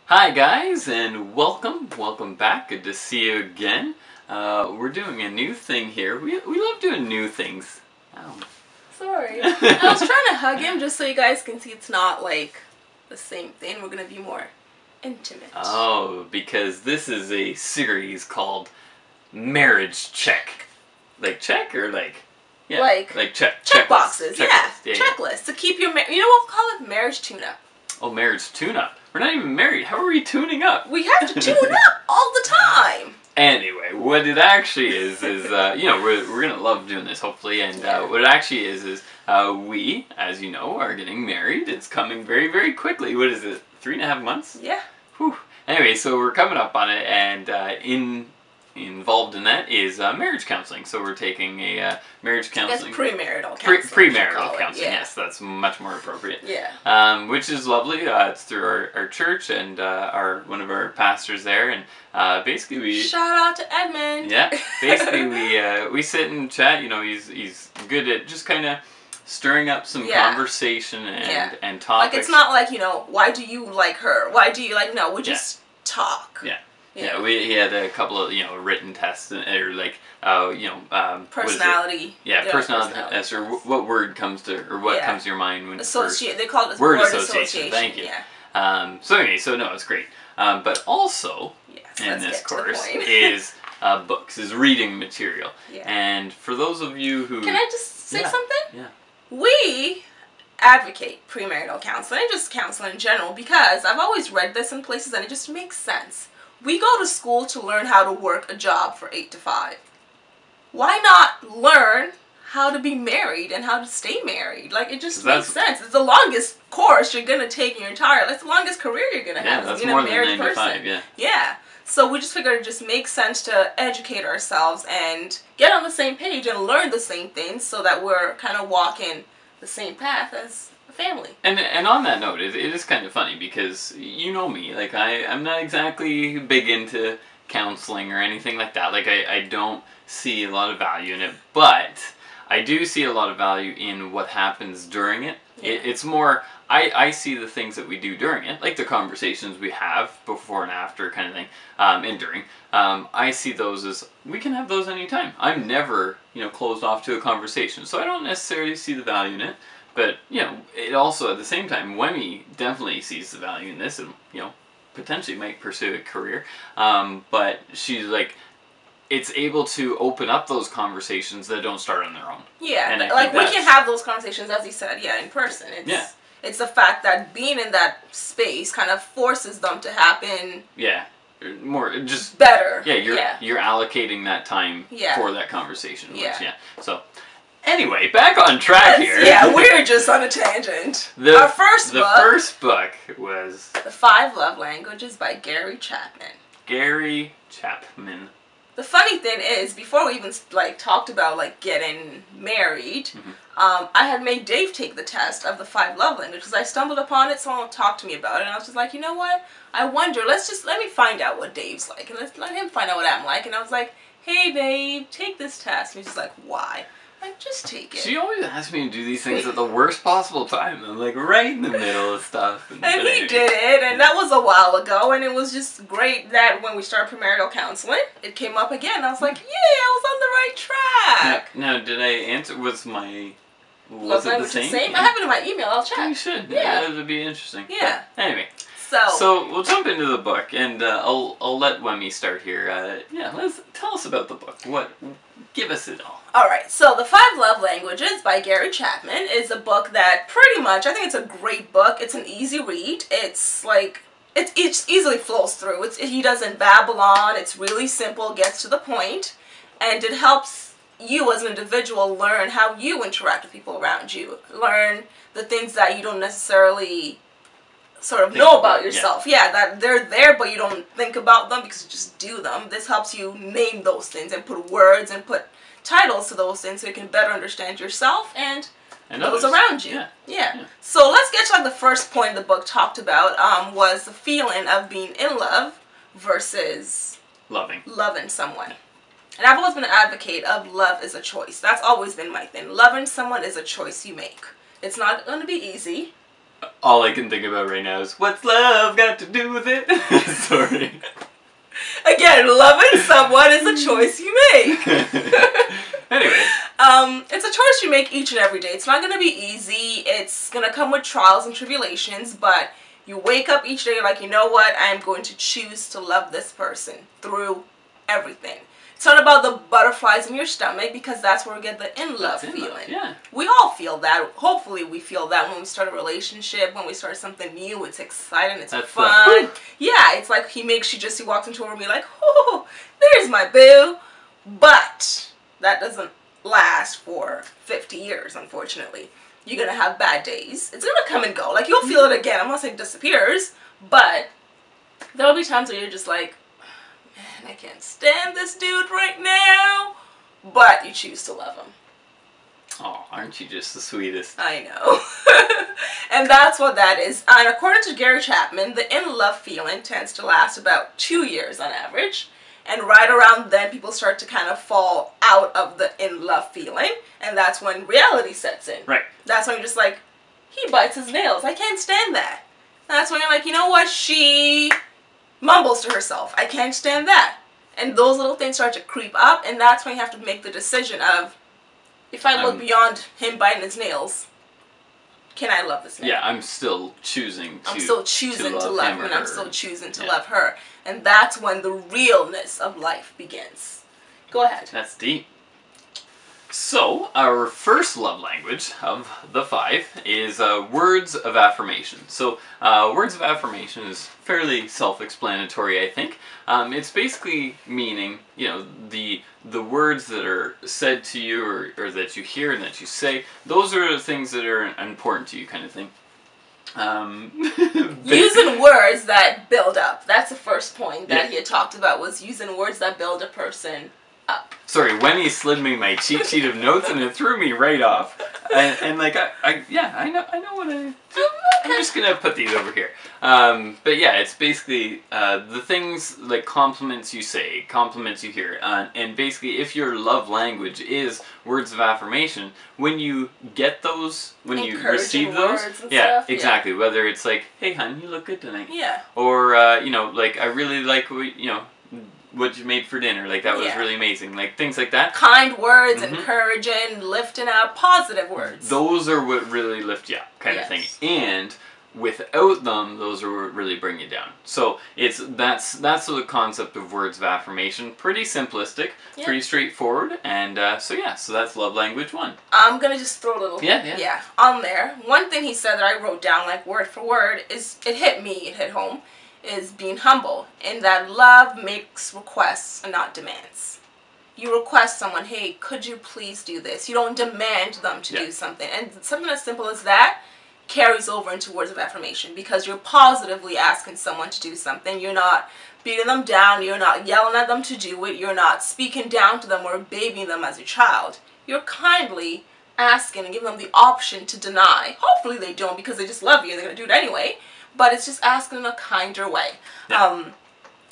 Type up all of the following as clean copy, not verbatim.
Hi guys, and welcome back. Good to see you again. We're doing a new thing here. We love doing new things. Ow. Sorry. I was trying to hug him just so you guys can see it's not like the same thing. We're going to be more intimate. Oh, because this is a series called Marriage Check. Like check or like... Yeah, like check boxes. Yeah. Checklists to keep your... You know what we'll call it? Marriage tune-up. Oh, marriage tune-up. We're not even married. How are we tuning up? We have to tune up all the time. Anyway, what it actually is you know, we're gonna love doing this hopefully, and what it actually is we, as you know, are getting married. It's coming very, very quickly. What is it? 3.5 months? Yeah. Whew. Anyway, so we're coming up on it, and involved in that is marriage counseling. So we're taking a marriage counseling. It's premarital counseling. Premarital counseling. Yeah. Yes, that's much more appropriate. Yeah. Which is lovely. It's through our church and one of our pastors there, and basically we shout out to Edmund. Yeah. Basically we sit and chat. You know, he's good at just kind of stirring up some conversation and topics. Like it's not like, you know, why do you like her? Why do you like? No, we just talk. Yeah. Yeah, he had a couple of, you know, written tests, or like, you know, personality. Personality tests, or what word comes to, or what comes to your mind when associate. They call it word association. Thank you. Yeah. So anyway, no, it's great. But also, in this course, is books, is reading material. Yeah. And for those of you who... Can I just say something? Yeah. We advocate premarital counseling, and just counseling in general, because I've always read this in places and it just makes sense. We go to school to learn how to work a job for 8 to 5. Why not learn how to be married and how to stay married? Like, it just makes sense. It's the longest course you're going to take in your entire life. It's the longest career you're going to have. That's being more a married than 9 to 5, person. Yeah. So we just figured it just makes sense to educate ourselves and get on the same page and learn the same things so that we're kind of walking the same path as family. And on that note, it is kind of funny because you know me, like I'm not exactly big into counseling or anything like that. Like I don't see a lot of value in it, but I do see a lot of value in what happens during it. It's more, I see the things that we do during it, like the conversations we have before and after kind of thing, and during. I see those as, we can have those anytime. I'm never, you know, closed off to a conversation, so I don't necessarily see the value in it. But, you know, it also, at the same time, Wemi definitely sees the value in this and, you know, potentially might pursue a career. But she's like, it's able to open up those conversations that don't start on their own. Yeah, and like we can have those conversations, as you said, in person. It's the fact that being in that space kind of forces them to happen. Yeah. More, just... better. Yeah, you're allocating that time for that conversation. Which, so... Anyway, back on track here. Yeah, we're just on a tangent. Our first book. The first book was... The 5 Love Languages by Gary Chapman. Gary Chapman. The funny thing is, before we even talked about getting married, I had made Dave take the test of the 5 love languages because I stumbled upon it. Someone talked to me about it, and I was just like, you know what? I wonder. Let me find out what Dave's like, and let him find out what I'm like. And I was like, hey, babe, take this test. And he's just like, why? Like, just take it. She always asks me to do these things at the worst possible time. I'm like right in the middle of stuff. And he did it, and that was a while ago, and it was just great that when we started premarital counseling, it came up again. I was like, yeah, I was on the right track. Now did I answer? Was it the same? I have it in my email. I'll check. You should. Yeah, that would be interesting. Yeah. But anyway. So we'll jump into the book, and I'll let Wemi start here. Tell us about the book. Give us it all. Alright, so The 5 Love Languages by Gary Chapman is a book that pretty much, I think it's a great book. It's an easy read. It's like, it easily flows through. He doesn't babble on. It's really simple, gets to the point, and it helps you as an individual learn how you interact with people around you. Learn the things that you don't necessarily sort of know about yourself. Yeah, that they're there, but you don't think about them because you just do them. This helps you name those things and put words and put titles to those things so you can better understand yourself and those around you. Yeah. So let's get to the first point the book talked about was the feeling of being in love versus loving someone. And I've always been an advocate of love is a choice. That's always been my thing. Loving someone is a choice you make. It's not going to be easy. All I can think about right now is, what's love got to do with it? Sorry. Again, loving someone is a choice you make. Anyway. It's a choice you make each and every day. It's not going to be easy. It's going to come with trials and tribulations, but you wake up each day like, you know what? I am going to choose to love this person through everything. It's not about the butterflies in your stomach, because that's where we get the in-love feeling. Yeah. We all feel that. Hopefully we feel that when we start a relationship, when we start something new. It's exciting. It's fun. Yeah, it's like he walks into a room and be like, oh, there's my boo. But that doesn't last for 50 years, unfortunately. You're going to have bad days. It's going to come and go. Like, you'll feel it again. I'm not saying it disappears, but there'll be times where you're just like, man, I can't stand this dude right now. But you choose to love him. Oh, aren't you just the sweetest? I know. And that's what that is. And according to Gary Chapman, the in-love feeling tends to last about 2 years on average. And right around then, people start to kind of fall out of the in-love feeling. And that's when reality sets in. Right. That's when you're just like, he bites his nails. I can't stand that. And that's when you're like, you know what? She mumbles to herself. I can't stand that. And those little things start to creep up. And that's when you have to make the decision of, if I look beyond him biting his nails, can I love this man? Yeah, I'm still choosing to love him, and I'm still choosing to love her. And that's when the realness of life begins. Go ahead. That's deep. So, our first love language of the 5 is words of affirmation. So, words of affirmation is fairly self-explanatory, I think. It's basically meaning, you know, the words that are said to you or that you hear and that you say, those are the things that are important to you, kind of thing. Using words that build up. That's the first point that he had talked about, was using words that build a person up. Sorry, Wendy slid me my cheat sheet of notes and it threw me right off. And like, I know what I... I'm just gonna put these over here. But yeah, it's basically the things like compliments you say, compliments you hear, and basically if your love language is words of affirmation, when you get those, when you receive those, exactly. Whether it's like, hey hon, you look good tonight. Yeah. Or you know, like, I really like what you made for dinner, like that was really amazing, like things like that. Kind words, encouraging, lifting up, positive words. Those are what really lift you up, kind of thing. And without them, those are what really bring you down. So that's the concept of words of affirmation. Pretty simplistic, pretty straightforward, and so that's love language 1. I'm gonna just throw a little on there. One thing he said that I wrote down like word for word is, it hit home, is being humble, in that love makes requests and not demands. You request someone, hey, could you please do this? You don't demand them to do something. And something as simple as that carries over into words of affirmation, because you're positively asking someone to do something. You're not beating them down. You're not yelling at them to do it. You're not speaking down to them or babying them as a child. You're kindly asking and giving them the option to deny. Hopefully they don't, because they just love you and they're going to do it anyway. But it's just asking in a kinder way. Yeah.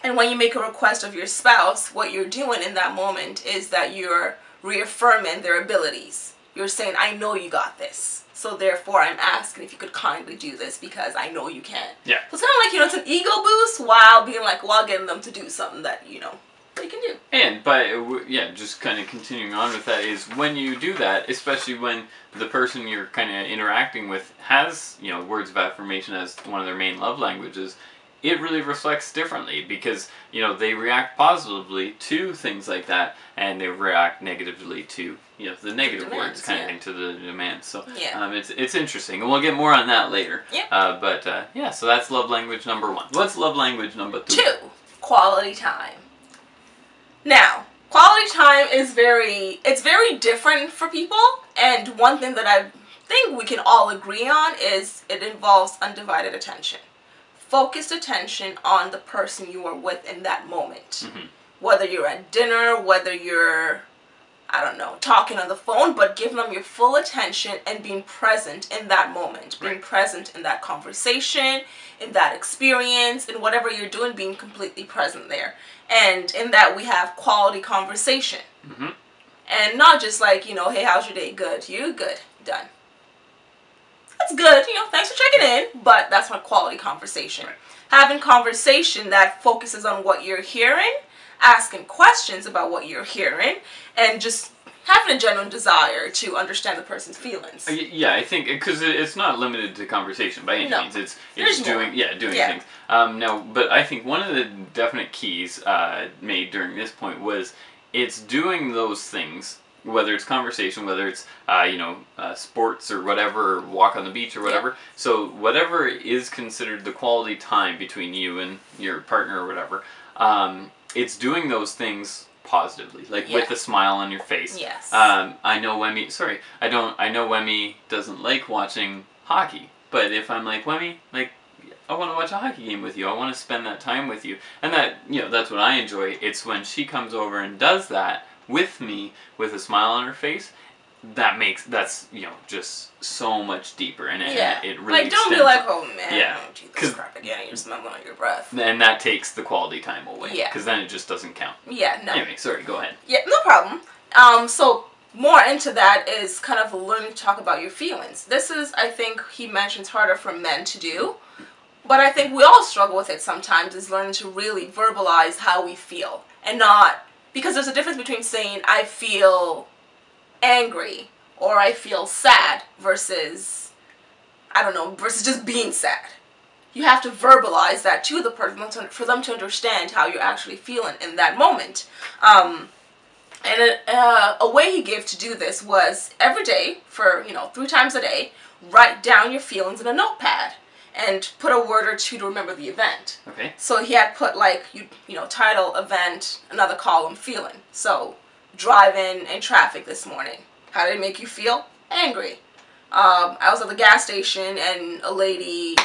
And when you make a request of your spouse, what you're doing in that moment is that you're reaffirming their abilities. You're saying, I know you got this. So therefore, I'm asking if you could kindly do this because I know you can. Yeah. So it's kind of like, it's an ego boost while being like, while getting them to do something that, they can do. And, just kind of continuing on with that is when you do that, especially when the person you're kind of interacting with has, words of affirmation as one of their main love languages, it really reflects differently because, they react positively to things like that and they react negatively to, the negative demands, words kind of thing, to the demands. So it's interesting, and we'll get more on that later. Yeah. So that's love language number 1. What's love language number 2? 2, quality time. Now, quality time is very different for people, and one thing that I think we can all agree on is it involves undivided attention. Focused attention on the person you are with in that moment. Mm-hmm. Whether you're at dinner, whether you're, talking on the phone, but giving them your full attention and being present in that moment. Right. Being present in that conversation, in that experience, in whatever you're doing, being completely present there. And in that we have quality conversation. Mm-hmm. And not just like, hey, how's your day? Good. You? Good. Done. that's good. You know, thanks for checking in, but that's not quality conversation. Right. Having conversation that focuses on what you're hearing, asking questions about what you're hearing, and just having a genuine desire to understand the person's feelings. Yeah, I think because it's not limited to conversation by any means. It's doing things. Now, but I think one of the definite keys made during this point was it's doing those things, whether it's conversation, whether it's sports or whatever, or walk on the beach or whatever. So whatever is considered the quality time between you and your partner or whatever, it's doing those things positively, like with a smile on your face. Yes. I know Wemmy. Sorry, I don't. I know Wemmy doesn't like watching hockey, but if I'm like Wemmy, like I want to watch a hockey game with you. I want to spend that time with you, and that that's what I enjoy. It's when she comes over and does that with me with a smile on her face. That's just so much deeper, and it really like don't be like, oh man, don't you this crap again, you're smuggling on your breath. And that takes the quality time away. Yeah. Because then it just doesn't count. Yeah. No. Anyway, sorry. Go ahead. Yeah. No problem. So more into that is kind of learning to talk about your feelings. This is, I think, he mentions harder for men to do, but I think we all struggle with it sometimes. Is learning to really verbalize how we feel, and not because there's a difference between saying I feel angry or I feel sad versus just being sad. You have to verbalize that to the person for them to understand how you're actually feeling in that moment. And a way he gave to do this was every day for 3 times a day, write down your feelings in a notepad and put a word or two to remember the event. Okay. So he had put title, event, another column, feeling. So driving in traffic this morning. How did it make you feel? Angry. I was at the gas station and a lady,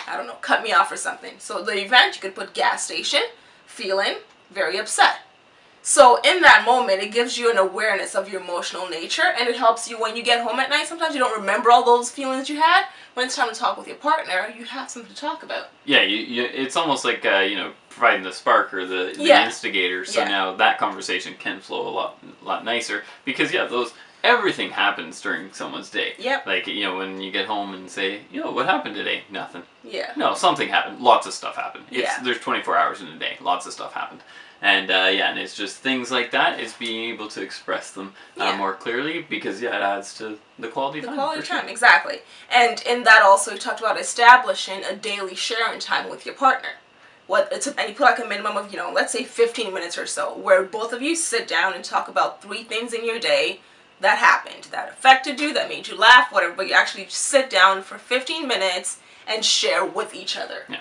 cut me off or something. So the event, you could put gas station, feeling, very upset. So in that moment, it gives you an awareness of your emotional nature, and it helps you when you get home at night. Sometimes you don't remember all those feelings you had. When it's time to talk with your partner, you have something to talk about. Yeah, it's almost like providing the spark or the instigator. So now that conversation can flow a lot nicer because everything happens during someone's day. Yep. Like when you get home and say, what happened today? Nothing. Yeah. No, something happened. Lots of stuff happened. Yeah. There's 24 hours in a day. Lots of stuff happened. And and it's just things like that. It's being able to express them more clearly because it adds to the quality time. The quality time, exactly. And in that also we talked about establishing a daily sharing time with your partner. And you put like a minimum of let's say 15 minutes or so, where both of you sit down and talk about 3 things in your day that happened, that affected you, that made you laugh, whatever. But you actually sit down for 15 minutes and share with each other. Yeah.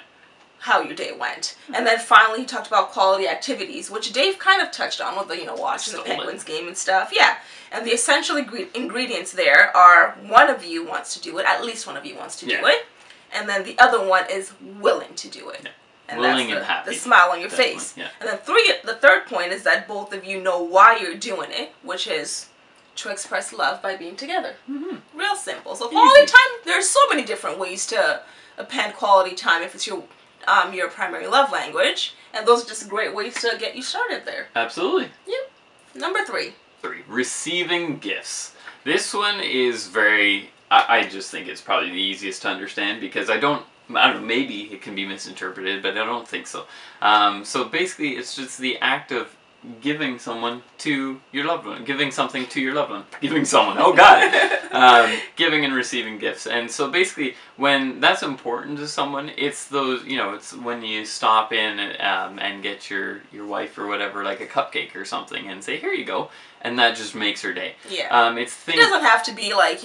How your day went. And then finally he talked about quality activities, which Dave kind of touched on with the, watching the Penguins game and stuff. Yeah. And the essential ingredients there are one of you wants to do it, at least one of you wants to do it, and then the other one is willing to do it. Yeah. And willing that's and happy. The smile on your face. Yeah. And then the third point is that both of you know why you're doing it, which is to express love by being together. Mm-hmm. Real simple. So quality time, there's so many different ways to append quality time if it's your primary love language, and those are just great ways to get you started there. Absolutely. Yep. Number 3. Receiving gifts. This one is very, I just think it's probably the easiest to understand because I don't know, maybe it can be misinterpreted, but I don't think so. So basically it's just the act of giving someone to your loved one, giving something to your loved one, giving someone, oh god, giving and receiving gifts. And so basically when that's important to someone, it's those, it's when you stop in and get your wife or whatever, like a cupcake or something and say, here you go, and that just makes her day. Yeah. It doesn't have to be like,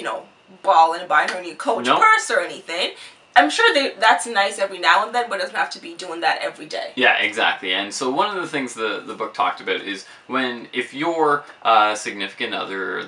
balling and buying her a new Coach purse or anything. I'm sure that's nice every now and then, but it doesn't have to be doing that every day. Yeah, exactly. And so one of the things the book talked about is if your significant other,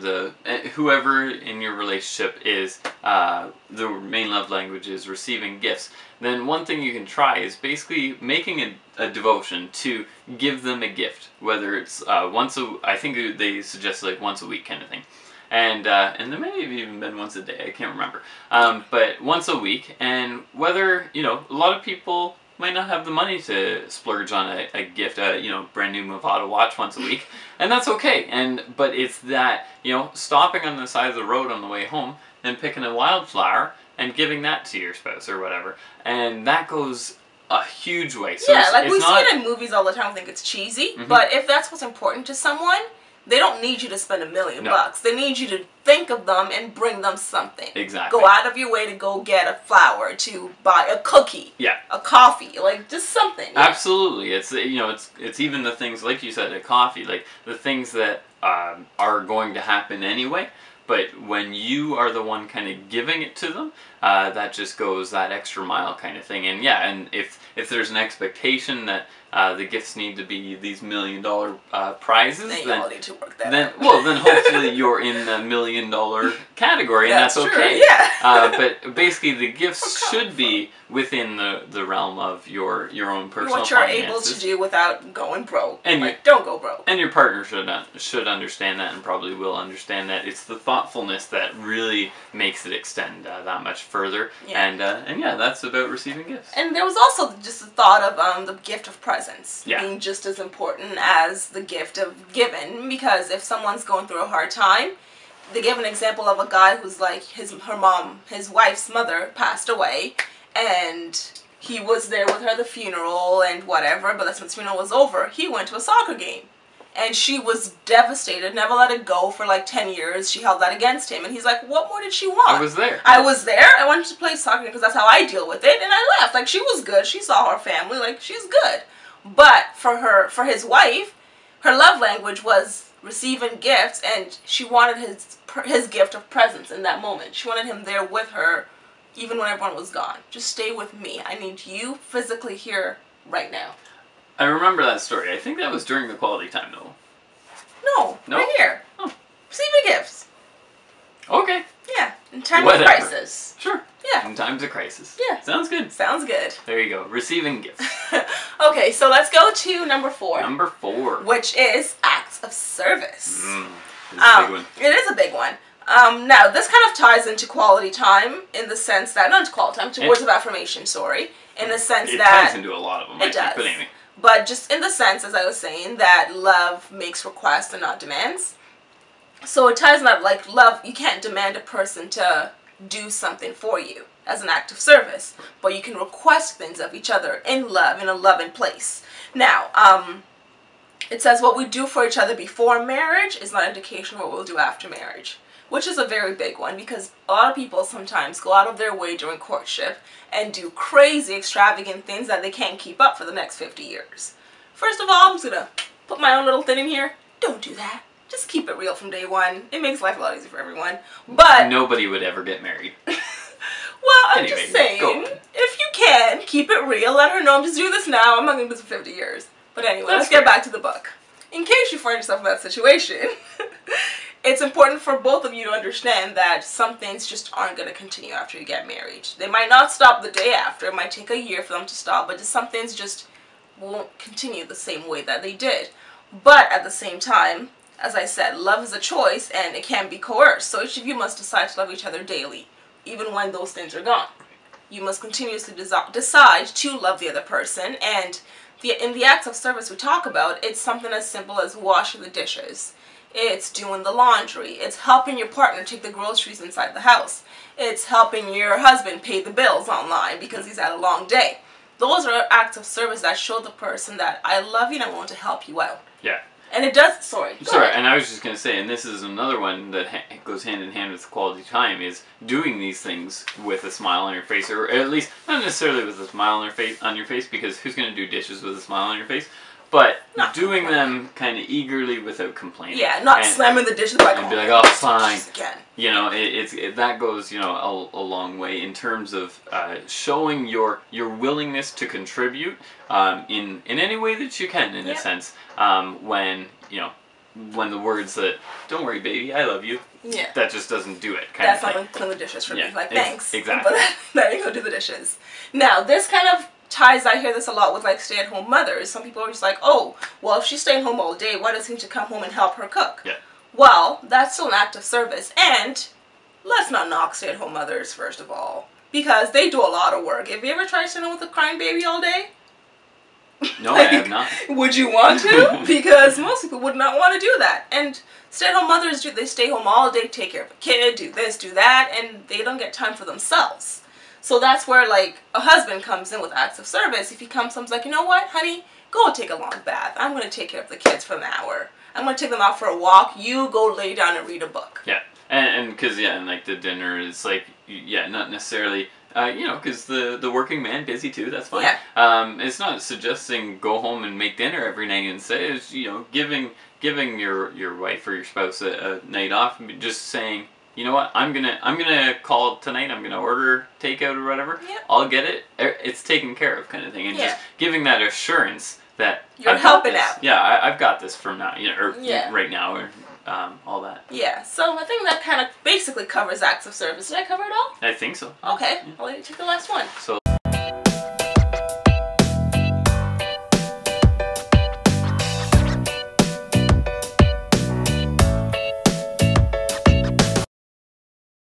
whoever in your relationship is the main love language is receiving gifts, then one thing you can try is basically making a devotion to give them a gift, whether it's I think they suggest like once a week kind of thing. And there may have even been once a day, I can't remember. But once a week, and whether, a lot of people might not have the money to splurge on a gift, brand new Movado watch once a week, and that's okay. But it's that, stopping on the side of the road on the way home and picking a wildflower and giving that to your spouse or whatever. And that goes a huge way. So yeah, like it's we not, see it in movies all the time. I think it's cheesy, but if that's what's important to someone, they don't need you to spend $1 million bucks. They need you to think of them and bring them something. Exactly. Go out of your way to go get a flower, to buy a cookie, a coffee, like just something. Absolutely. It's it's even the things like you said, a coffee, like the things that are going to happen anyway. But when you are the one kind of giving it to them, that just goes that extra mile kind of thing. And yeah, and if there's an expectation that the gifts need to be these $1 million prizes, then you all need to work that out. Well, then hopefully you're in the $1 million category, and that's okay. True, yeah. But basically, the gifts should be within the realm of your own personal what you're finances. able to do without going broke. And don't go broke. And your partner should understand that, and probably will understand that. It's the thoughtfulness that really makes it extend that much further. Yeah. And yeah, that's about receiving gifts. And there was also just the thought of the gift of presents Yeah. being just as important as the gift of giving, because if someone's going through a hard time, they give an example of a guy who's like his wife's mother passed away, and he was there with her at the funeral and whatever, but as the funeral was over, he went to a soccer game. And she was devastated, never let it go for like 10 years. She held that against him. And he's like, what more did she want? I was there. I was there. I wanted to play soccer because that's how I deal with it. And I left. Like, she was good. She saw her family. Like, she's good. But for his wife, her love language was receiving gifts. And she wanted his gift of presence in that moment. She wanted him there with her, even when everyone was gone. Just stay with me. I need you physically here right now. I remember that story. I think that was during the quality time, though. No, right here. Oh. Receiving gifts. Okay. Yeah, in times of crisis. Sure. Yeah. In times of crisis. Yeah. Sounds good. Sounds good. There you go. Receiving gifts. Okay, so let's go to number 4. Number 4. Which is acts of service. This is a big one. It is a big one. Now, this kind of ties into quality time in the sense that, not to quality time, to words of affirmation, sorry. In the sense it that... It ties into a lot of them, It does. But anyway. But just in the sense, as I was saying, that love makes requests and not demands. So it ties in that, like, love, you can't demand a person to do something for you as an act of service. But you can request things of each other in love, in a loving place. Now, it says what we do for each other before marriage is not an indication of what we'll do after marriage. Which is a very big one, because a lot of people sometimes go out of their way during courtship and do crazy, extravagant things that they can't keep up for the next 50 years. First of all, I'm just going to put my own little thing in here. Don't do that. Just keep it real from day one. It makes life a lot easier for everyone. But nobody would ever get married. Well, I'm just saying, if you can, keep it real. Let her know, I'm just doing this now. I'm not going to do this for 50 years. But anyway, let's get back to the book. In case you find yourself in that situation... It's important for both of you to understand that some things just aren't going to continue after you get married. They might not stop the day after. It might take a year for them to stop, but just some things just won't continue the same way that they did. But at the same time, as I said, love is a choice and it can't be coerced. So each of you must decide to love each other daily, even when those things are gone. You must continuously decide to love the other person. And in the acts of service we talk about, it's something as simple as washing the dishes. It's doing the laundry. It's helping your partner take the groceries inside the house. It's helping your husband pay the bills online because he's had a long day. Those are acts of service that show the person that I love you and I want to help you out. Yeah. And it does, sorry, and I was just going to say, and this is another one that goes hand in hand with quality time, is doing these things with a smile on your face, or at least not necessarily with a smile on your face, because who's going to do dishes with a smile on your face? But not doing them kind of eagerly without complaining. Yeah, not slamming the dishes like, and be like, oh, fine. Again. You know, that goes, a long way in terms of showing your willingness to contribute in any way that you can, in a sense. When the words that, don't worry, baby, I love you. Yeah. That just doesn't do it. That's not going to clean the dishes for me. Like, thanks. Exactly. But let me go do the dishes. Now, this kind of ties, I hear this a lot with like stay-at-home mothers. Some people are just like, oh, well, if she's staying home all day, why doesn't she come home and help her cook? Yeah. Well, that's still an act of service. And let's not knock stay-at-home mothers, first of all, because they do a lot of work. Have you ever tried sitting with a crying baby all day? No, I have not. Would you want to? Because most people would not want to do that. And stay-at-home mothers they stay home all day, take care of a kid, do this, do that, and they don't get time for themselves. So that's where like a husband comes in with acts of service. If he comes like, you know what, honey, go take a long bath. I'm going to take care of the kids for an hour. I'm going to take them out for a walk. You go lay down and read a book. Yeah. And because, yeah, and like the dinner is like, yeah, not necessarily, you know, because the working man, busy too, that's fine. Yeah. It's not suggesting go home and make dinner every night and say, it's, you know, giving your wife or your spouse a night off, just saying, you know what, I'm gonna call tonight, I'm gonna order takeout or whatever, Yep. I'll get it, it's taken care of kind of thing, and just giving that assurance that you're helping out. Yeah, I've got this from now, you know, or right now, or all that. Yeah, so I think that kind of basically covers acts of service. Did I cover it all? I think so. Okay, Yeah. I'll let you take the last one. So